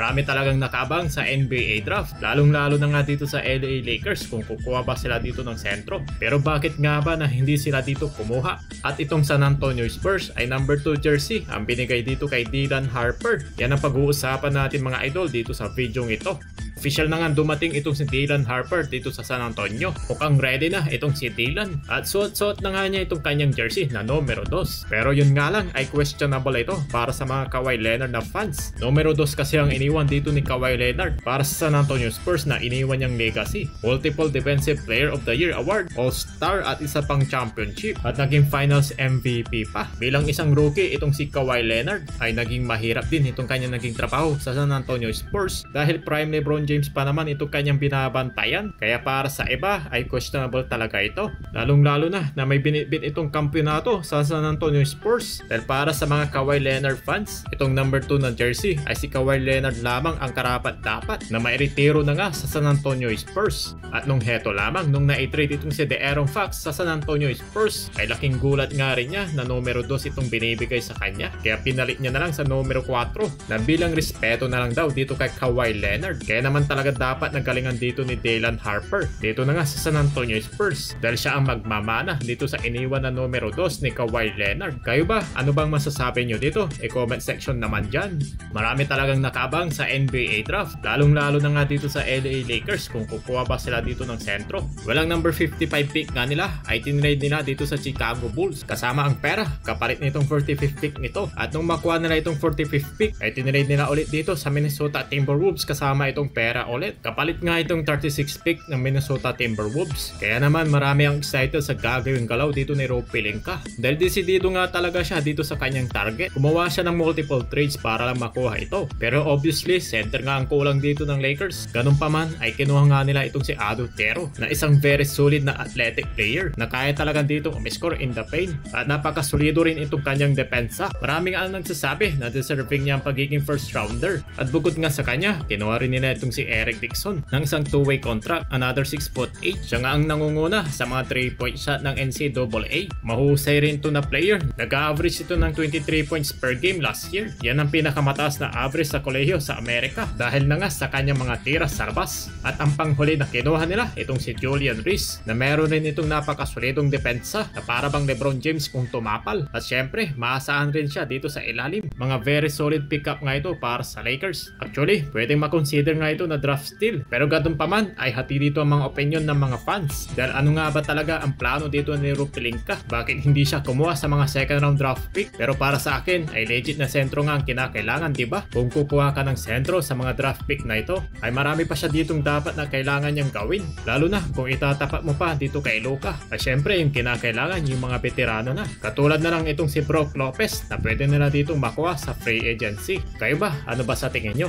marami talagang nakaabang sa NBA draft, lalong-lalo na nga dito sa LA Lakers kung kukuha ba sila dito ng sentro. Pero bakit nga ba na hindi sila dito kumuha? At itong San Antonio Spurs ay number 2 jersey ang binigay dito kay Dylan Harper. Yan ang pag-uusapan natin mga idol dito sa video ito. Official na nga dumating itong si Dylan Harper dito sa San Antonio. Mukhang ready na itong si Dylan. At suot-suot na nga niya itong kanyang jersey na numero 2. Pero yun nga lang ay questionable ito para sa mga Kawhi Leonard na fans. Numero 2 kasi ang iniwan dito ni Kawhi Leonard para sa San Antonio Spurs na iniwan niyang legacy. Multiple Defensive Player of the Year Award, All-Star at isa pang championship. At naging Finals MVP pa. Bilang isang rookie itong si Kawhi Leonard ay naging mahirap din itong kanyang naging trabaho sa San Antonio Spurs dahil prime LeBron James pa naman ito kanyang binabantayan. Kaya para sa iba ay questionable talaga ito. Lalong-lalo na may binitbit itong kampyonato sa San Antonio Spurs. Dahil para sa mga Kawhi Leonard fans, itong number 2 na jersey ay si Kawhi Leonard lamang ang karapat-dapat na mairetiro na nga sa San Antonio Spurs. At nung heto lamang, nung na-trade itong si De'Aaron Fox sa San Antonio Spurs, ay laking gulat nga rin niya na numero 2 itong binibigay sa kanya. Kaya pinalit niya na lang sa numero 4 na bilang respeto na lang daw dito kay Kawhi Leonard. Kaya naman talaga dapat nagalingan dito ni Dylan Harper dito na nga sa San Antonio Spurs dahil siya ang magmamana dito sa iniwan na numero 2 ni Kawhi Leonard. Kayo ba? Ano bang masasabi nyo dito? I-comment section naman dyan. Marami talagang nakabang sa NBA draft, lalong-lalo na nga dito sa LA Lakers kung kukuha ba sila dito ng sentro. Walang number 55 pick nga nila ay tinrade nila dito sa Chicago Bulls kasama ang pera kapalit nitong 45th pick nito. At nung makuha nila itong 45th pick ay tinrade nila ulit dito sa Minnesota Timberwolves kasama itong pera ulit. Kapalit nga itong 36th pick ng Minnesota Timberwolves. Kaya naman marami ang excited sa gagawing galaw dito ni Rob Pelinka dahil desidido nga talaga siya dito sa kanyang target. Gumawa siya ng multiple trades para lang makuha ito. Pero obviously center nga ang kulang dito ng Lakers. Ganun pa man ay kinuha nga nila itong si Ado Tero na isang very solid na athletic player na kaya talagang dito umiscore in the paint. At napakasulido rin itong kanyang depensa. Maraming ang nagsasabi na deserving niya ang pagiging first rounder. At bukod nga sa kanya, kinuha rin nila itong si Eric Dixon ng isang 2-way contract, another 6'8". Siya nga ang nangunguna sa mga 3-point shot ng NCAA. Mahusay rin ito na player. Nag-average ito ng 23 points per game last year. Yan ang pinakamataas na average sa kolehiyo sa Amerika dahil na nga sa kanyang mga tira sa labas. At ang panghuli na kinuha nila itong si Julian Reese na meron rin itong napakasolidong depensa na para bang LeBron James kung tumapal. At syempre, maasahan rin siya dito sa ilalim. Mga very solid pickup nga ito para sa Lakers. Actually, pwedeng makonsider nga ito na draft steal. Pero gadun pa man ay hati dito ang mga opinion ng mga fans. Dahil ano nga ba talaga ang plano dito ni Rob Pelinka? Bakit hindi siya kumuha sa mga second round draft pick? Pero para sa akin ay legit na sentro nga ang kinakailangan, diba? Kung kukuha ka ng sentro sa mga draft pick na ito, ay marami pa siya ditong dapat na kailangan niyang gawin. Lalo na kung itatapat mo pa dito kay Luka. At syempre yung kinakailangan yung mga veterano na. Katulad na lang itong si Brook Lopez na pwede nila ditong makuha sa free agency. Kayo ba? Ano ba sa tingin nyo?